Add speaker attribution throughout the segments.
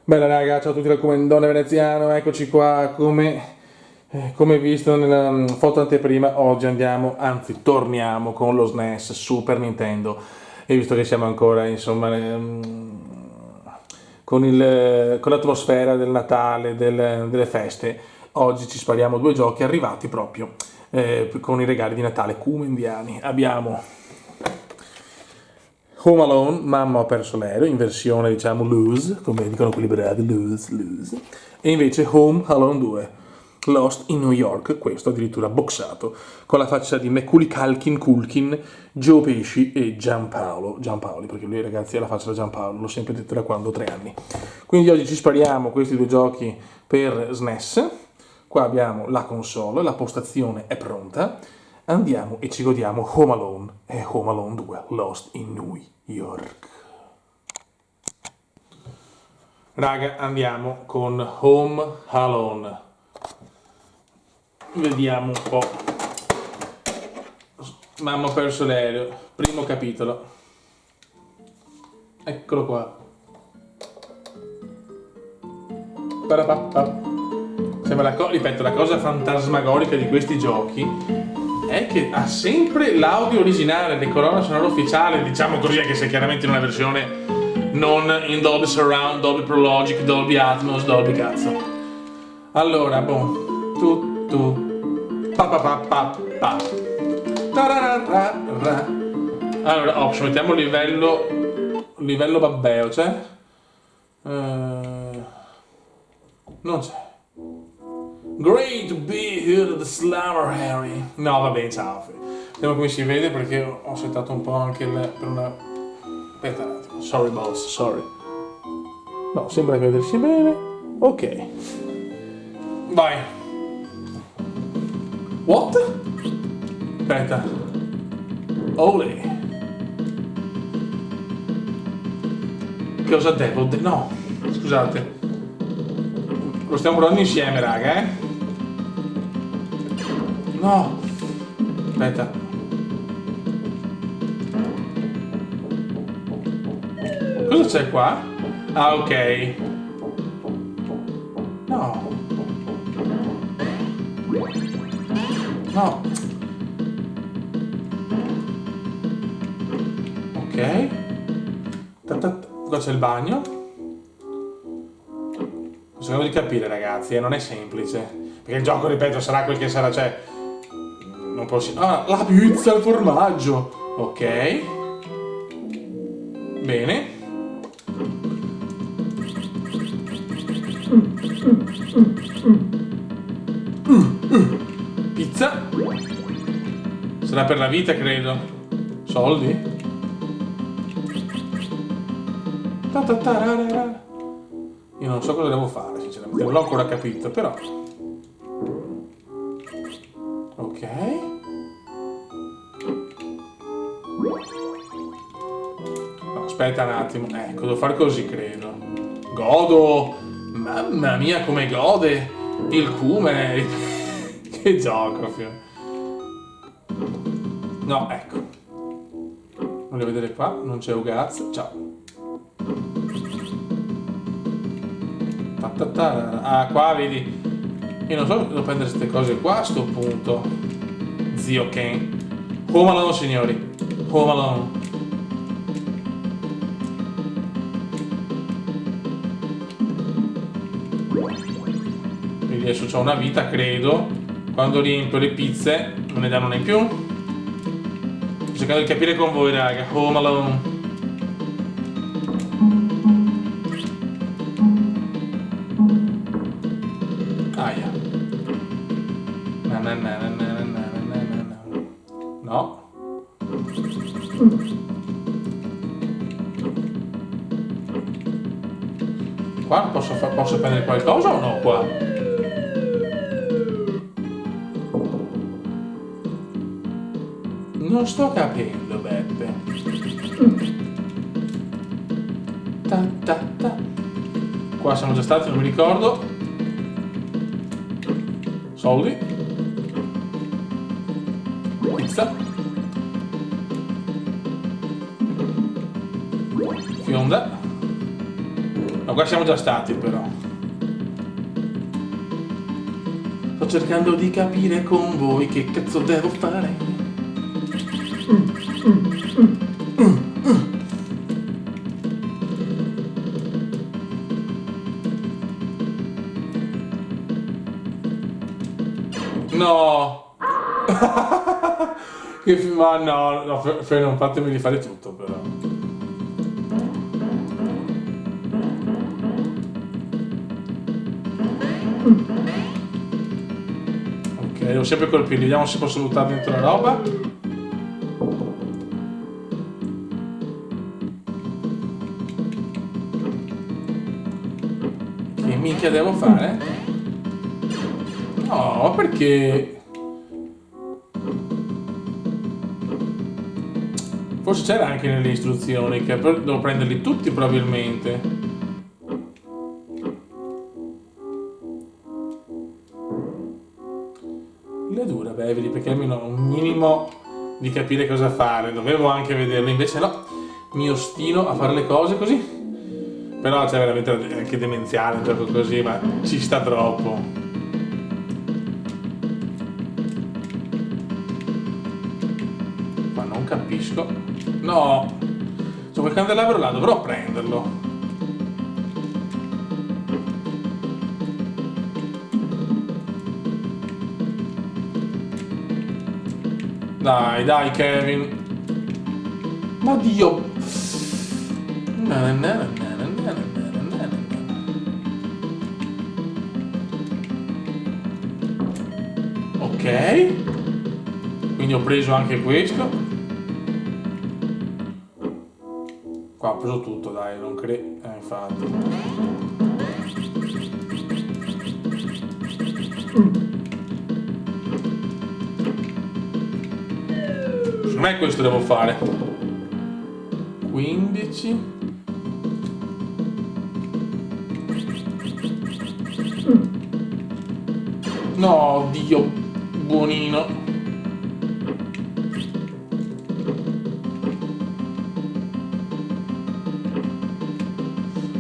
Speaker 1: Bella raga, ciao a tutti dal Comendone Veneziano, eccoci qua, come visto nella foto anteprima, oggi andiamo, anzi torniamo con lo SNES Super Nintendo e visto che siamo ancora insomma con l'atmosfera del Natale, delle feste, oggi ci spariamo due giochi arrivati proprio con i regali di Natale cumendiani. Abbiamo Home Alone, Mamma ho perso l'aereo, in versione diciamo loose, come dicono quelli bravi, loose. E invece Home Alone 2, Lost in New York, questo addirittura boxato, con la faccia di Macaulay Culkin, Joe Pesci e Giampaoli, perché lui ragazzi ha la faccia da Giampaolo, l'ho sempre detto da quando ho 3 anni. Quindi oggi ci spariamo questi due giochi per SNES, qua abbiamo la console, la postazione è pronta, andiamo e ci godiamo Home Alone e Home Alone 2, Lost in New York. Raga, andiamo con Home Alone. Vediamo un po'. Mamma ho perso l'aereo, primo capitolo. Eccolo qua. Sembra ripeto, la cosa fantasmagorica di questi giochi è che ha sempre l'audio originale, le colonne sonore ufficiali, diciamo così, anche se chiaramente in una versione non in Dolby Surround, Dolby Pro Logic, Dolby Atmos, Dolby cazzo. Allora, boh, pa. Allora, option, mettiamo livello babbeo, c'è? Non c'è. Great to be here at the Slammer Harry. No, va bene, ciao. Vediamo come si vede perché ho settato un po' anche per una. Aspetta un attimo. Sorry, boss, sorry. No, sembra che vedersi bene. Ok. Vai. What? Aspetta. Ole. Cosa devo? No, scusate. Lo stiamo guardando insieme, raga, eh? No. Aspetta. Cosa c'è qua? Ah, ok. No. No. Ok. Qua c'è il bagno. Cerchiamo di capire ragazzi, non è semplice. Perché il gioco, ripeto, sarà quel che sarà, cioè. Non posso. Ah, la pizza al formaggio! Ok. Bene. Pizza. Sarà per la vita, credo. Soldi? Io non so cosa devo fare, sinceramente. Non l'ho ancora capito, però. Ok. No, aspetta un attimo. Ecco, devo fare così, credo. Godo! Mamma mia, come gode! Il cume! Che gioco, figlio. No, ecco. Voglio vedere qua, non c'è Ugaz. Ciao. Ah, qua vedi. Io non so se devo prendere queste cose qua a sto punto. Zio Ken. Home Alone, signori. Home Alone. Quindi adesso ho una vita, credo. Quando riempio le pizze, non ne danno né più. Sto cercando di capire con voi, raga. Home Alone. Aia. No. Qua posso prendere qualcosa o no qua? Non sto capendo, Beppe. Qua siamo già stati, non mi ricordo. Soldi. Pizza. Fionda. Ma qua siamo già stati però. Sto cercando di capire con voi che cazzo devo fare. No! Ma no, no, non fatemi rifare tutto però. Ok, devo sempre colpirli, vediamo se posso buttare dentro la roba. Che minchia devo fare? No, perché... Forse c'era anche nelle istruzioni, che devo prenderli tutti probabilmente. La dura Beverly, perché almeno ho un minimo di capire cosa fare. Dovevo anche vederlo, invece no. Mi ostino a fare le cose così. Però c'è veramente anche demenziale un gioco così, ma ci sta troppo. Ma non capisco. No! C'è quel candelabro là, dovrò prenderlo. Dai, dai Kevin. Ma Dio. Ok. Quindi ho preso anche questo. Qua ho preso tutto, dai, non credo. Infatti. Secondo me questo devo fare. 15. No, Dio, buonino.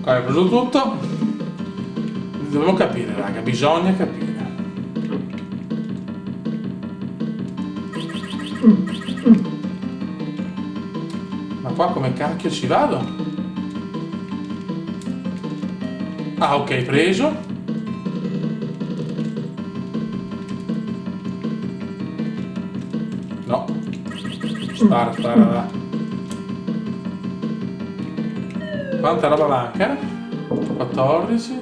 Speaker 1: Qua ho preso tutto. Dobbiamo capire, raga, bisogna capire. Ma qua come cacchio ci vado? Ah, ok, preso. No. Spara, spara, va. Quanta roba manca? 14.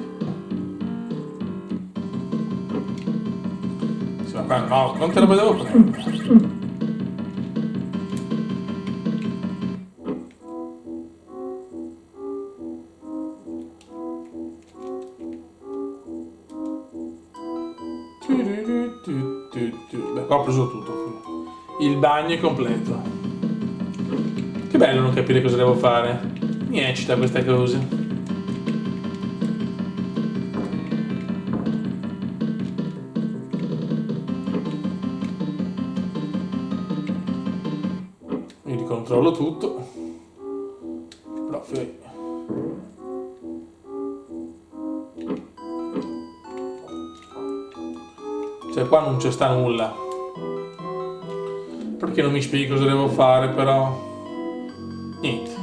Speaker 1: Sì, ma qua no, quante robe devo prendere? Beh, qua ho preso tutto. Il bagno è completo. Che bello non capire cosa devo fare. Mi eccita queste cose. Io ricontrollo tutto. Però cioè qua non c'è sta nulla. Perché non mi spieghi cosa devo fare però? Niente.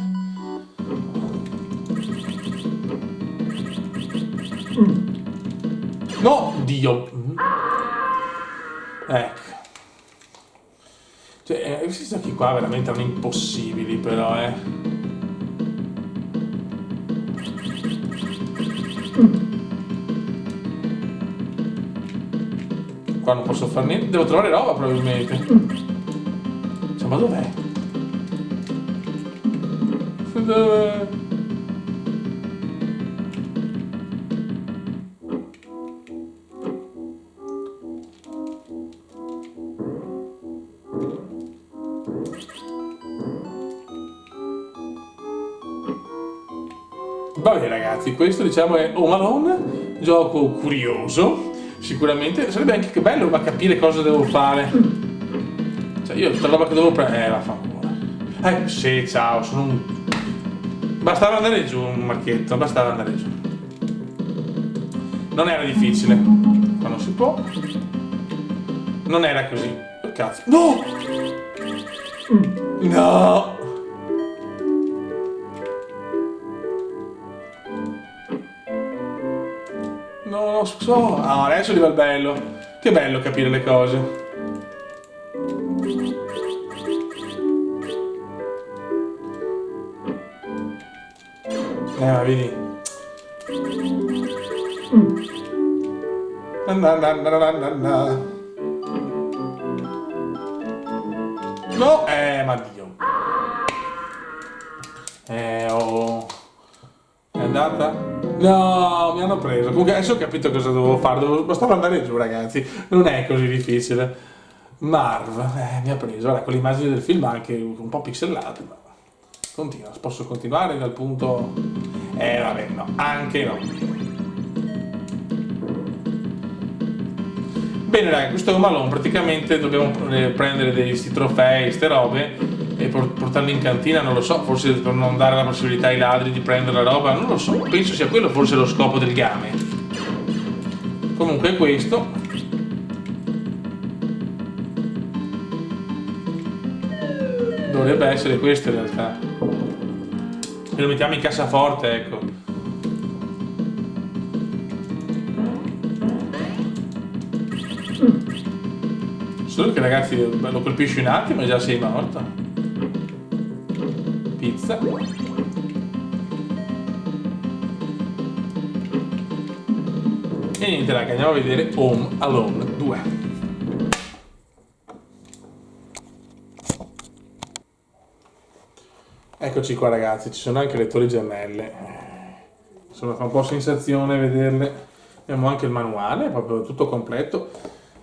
Speaker 1: No, Dio. Ecco. Cioè, questi giochi qua veramente erano impossibili però, Qua non posso fare niente, devo trovare roba probabilmente. Cioè, ma dov'è? Dov'è? Vabbè ragazzi, questo diciamo è Home Alone, gioco curioso. Sicuramente sarebbe anche che bello ma capire cosa devo fare. Cioè io tutta la roba che devo prendere. Vaffanculo. Sì, ciao, sono un Bastava andare giù un marchetto, bastava andare giù. Non era difficile. Ma non si può. Non era così. Oh, cazzo. No! No! No, non so. Ah, adesso arriva il bello. Che bello capire le cose. Ma vedi. Na, na, na, na, na, na. No, ma Dio. Oh. È andata? No, mi hanno preso. Comunque adesso ho capito cosa dovevo fare. Bastava andare giù, ragazzi. Non è così difficile. Marv, mi ha preso. Ora, con le immagini del film anche un po' pixellate, ma... Continua, posso continuare dal punto... vabbè, no, anche no. Bene ragazzi, questo è un Malone, praticamente dobbiamo prendere questi trofei, ste robe e portarli in cantina, non lo so, forse per non dare la possibilità ai ladri di prendere la roba, non lo so, penso sia quello forse lo scopo del game. Comunque è questo. Dovrebbe essere questo in realtà. E lo mettiamo in cassaforte, ecco. Solo che ragazzi lo colpisci un attimo e già sei morto. Pizza. E niente raga, andiamo a vedere Home Alone 2. Eccoci qua ragazzi, ci sono anche le torri gemelle. Insomma fa un po' sensazione vederle. Abbiamo anche il manuale, proprio tutto completo.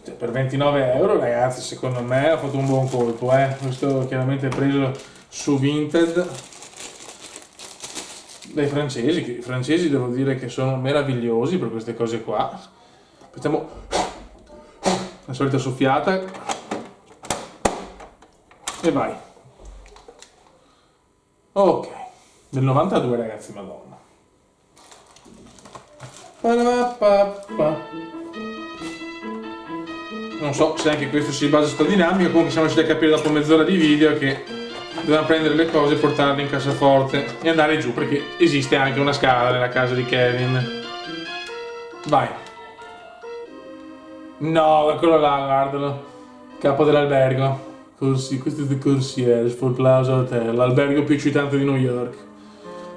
Speaker 1: Cioè, per 29 euro ragazzi, secondo me ha fatto un buon colpo, questo chiaramente è preso su Vinted dai francesi, che i francesi devo dire che sono meravigliosi per queste cose qua. Facciamo la solita soffiata e vai. Ok, del 92 ragazzi, madonna. Non so se anche questo si basa sulla dinamica, comunque siamo riusciti a capire dopo mezz'ora di video che dobbiamo prendere le cose e portarle in cassaforte e andare giù, perché esiste anche una scala nella casa di Kevin. Vai. No, eccolo là, guardalo. Capo dell'albergo. Così, questo è il concierge for Plaza Hotel, l'albergo più eccitante di New York.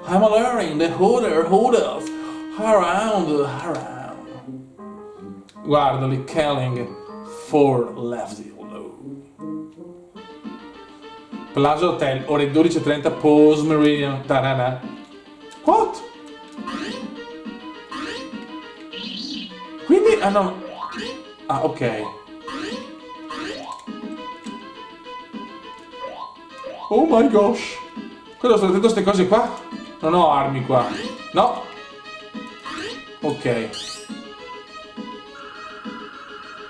Speaker 1: I'm learning the hotel, around. Guardali, Kelling. 4 left Plaza Hotel, ore 12:30, Pause Meridian. Tarana. What? Quindi, ah no. Ah, ok. Oh my gosh. Cosa sto attento a queste cose qua? Non ho armi qua. No. Ok.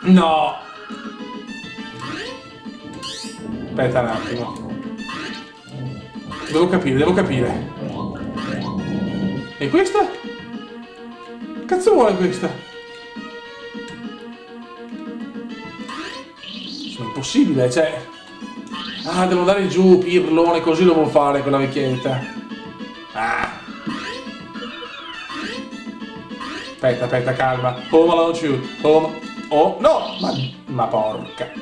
Speaker 1: No. Aspetta un attimo. Devo capire. E questa? Cazzo vuole questa? Sono impossibile, cioè... Ah, devo andare giù, pirlone, così lo devo fare quella vecchietta. Ah. Aspetta, calma. Home Alone 2. Home... Oh, no! Ma porca.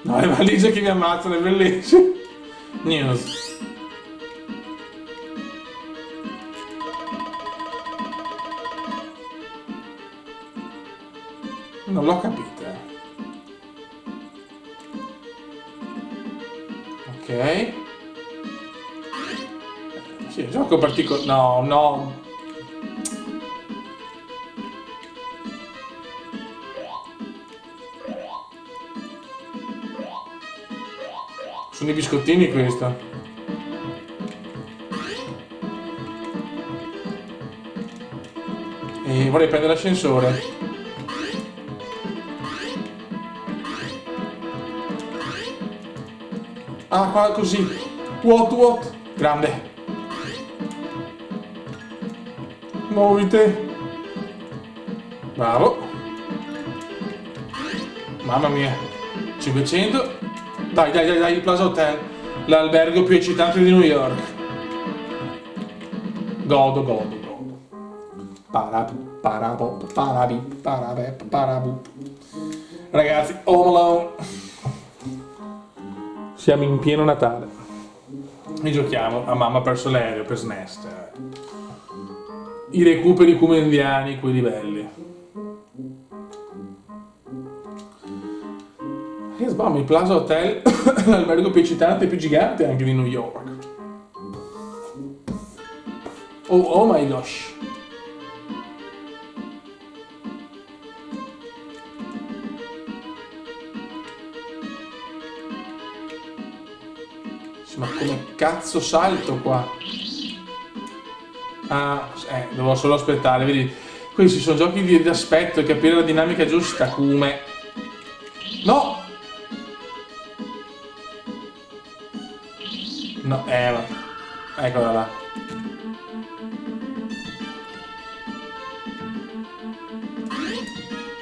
Speaker 1: No, è valigia che mi ammazzano, è bellissimo. News. Non l'ho capita. Ok. Sì, il gioco particolare. No. Sono i biscottini questo. E vorrei prendere l'ascensore. Ah, qua così. What? Grande. Muovite. Bravo. Mamma mia. 500. Dai, dai, dai, dai, il Plaza Hotel. L'albergo più eccitante di New York. Godo, godo, godo. Parabu. Ragazzi, Home Alone. Siamo in pieno Natale. E giochiamo a Mamma ha perso l'aereo per SNES. I recuperi comendiani, quei livelli. Che sbam, il Plaza Hotel, l'albergo più eccitante e più gigante anche di New York. Oh my gosh. Ma come cazzo salto qua? Ah, devo solo aspettare, vedi? Questi sono giochi di aspetto e capire la dinamica giusta, come... No! No, eccola là.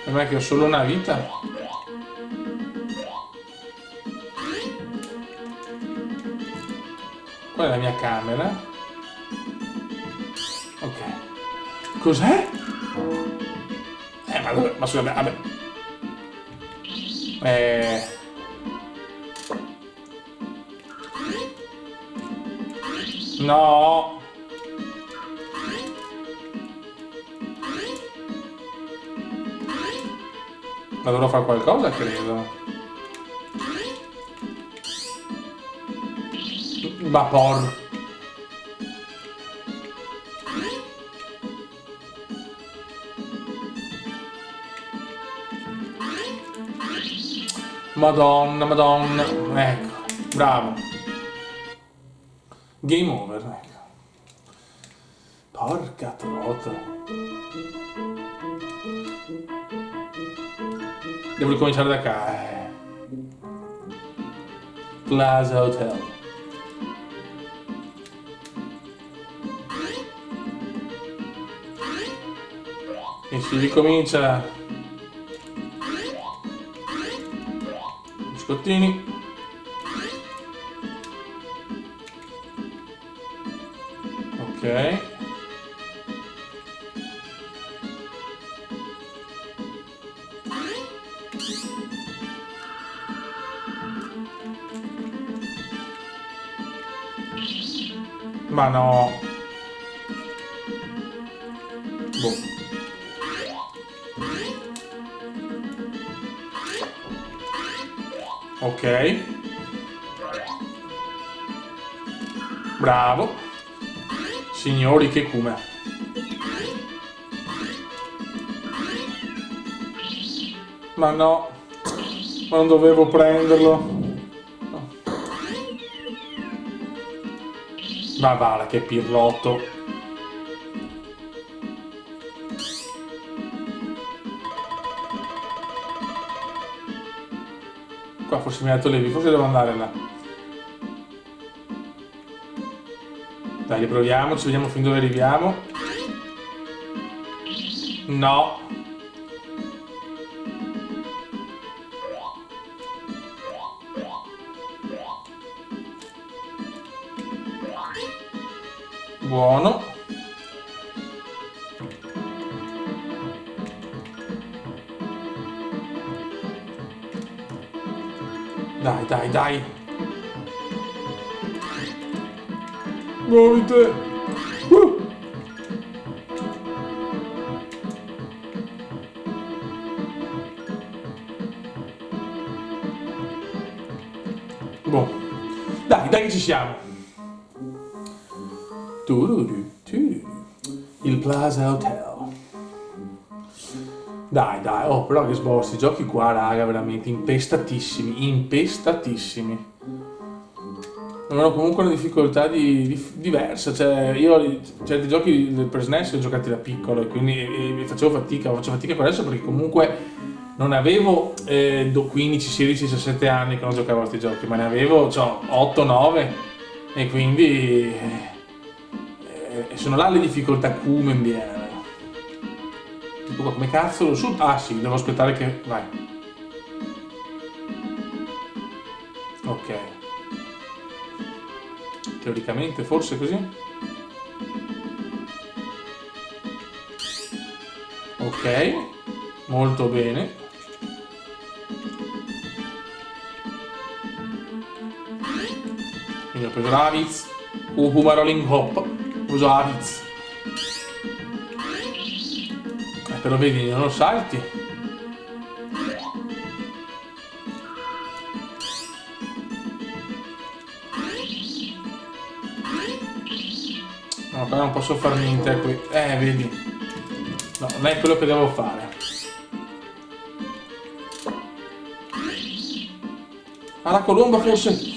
Speaker 1: Non è che ho solo una vita? Qual è la mia camera? Ok. Cos'è? Ma dove? Ma scusa, vabbè. No! Ma dovrò fare qualcosa, credo. Ma por... Madonna, madonna. Ecco, bravo. Game over, ecco. Porca trota. Devo ricominciare da qua. Plaza Hotel. E si ricomincia. Biscottini. Ok. Ma no. Boh. Ok. Bravo. Signori, che cume. Ma no. Ma non dovevo prenderlo. No. Ma va, che pirlotto. Qua forse mi ha detto Levi, forse devo andare là. Dai, riproviamoci, vediamo fin dove arriviamo. No. Buono. Dai, dai, dai. Muovite. Boh. Dai, dai che ci siamo. Il Plaza Hotel. Dai, dai, oh, però che sbossi, giochi qua, raga, veramente impestatissimi, impestatissimi. Hanno comunque una difficoltà diversa, cioè io certi giochi per SNES li ho giocati da piccolo e quindi faccio fatica per adesso perché comunque non avevo 15, 16, 17 anni che non giocavo a questi giochi, ma ne avevo 8, 9 e quindi E sono là le difficoltà come viene. Tipo qua, come cazzo lo su? Ah sì, devo aspettare che... vai. Ok. Teoricamente forse così? Ok. Molto bene. Quindi ho preso l'Aviz. Humarolling Hop. Ho preso Aviz. Però vedi, non lo salti. No, qua non posso fare niente qui. Vedi. No, non è quello che devo fare. Ah, la colomba forse...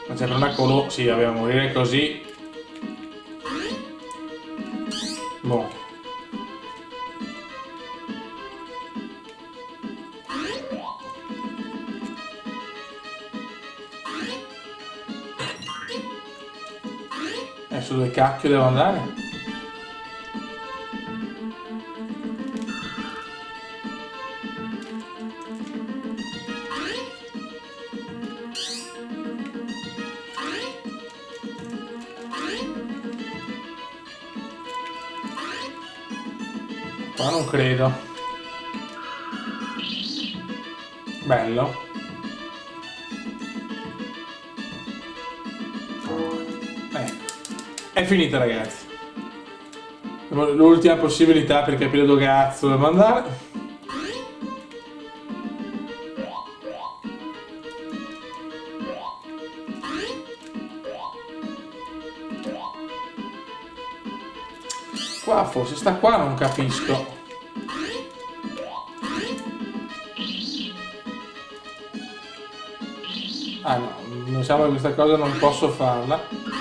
Speaker 1: Ma c'è per una colomba... Sì, vabbè, morire così... Boh. Adesso dove cacchio devo andare? Qua non credo. Bello. È finita, ragazzi. L'ultima possibilità per capire dove cazzo devo andare. Qua forse sta qua, non capisco. Ah no, mi sembra che questa cosa non posso farla.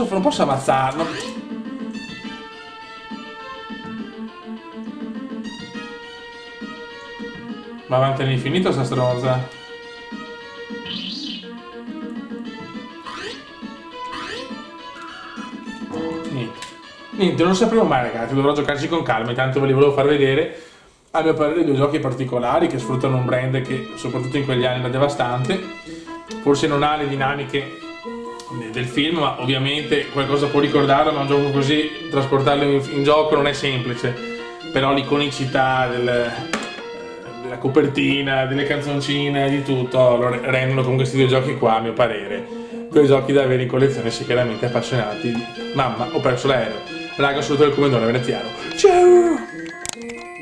Speaker 1: Non posso ammazzarlo. Ma avanti all'infinito sta stronza. Niente, non lo sapremo mai, ragazzi, dovrò giocarci con calma, intanto ve li volevo far vedere. A mio parere due giochi particolari che sfruttano un brand che soprattutto in quegli anni era devastante. Forse non ha le dinamiche del film, ma ovviamente qualcosa può ricordarlo, ma un gioco così, trasportarlo in gioco non è semplice. Però l'iconicità della copertina, delle canzoncine, di tutto, lo rendono con questi due giochi qua, a mio parere, due giochi da avere in collezione se chiaramente appassionati di Mamma, ho perso l'aereo. Raga, saluto il comandone veneziano. Ciao!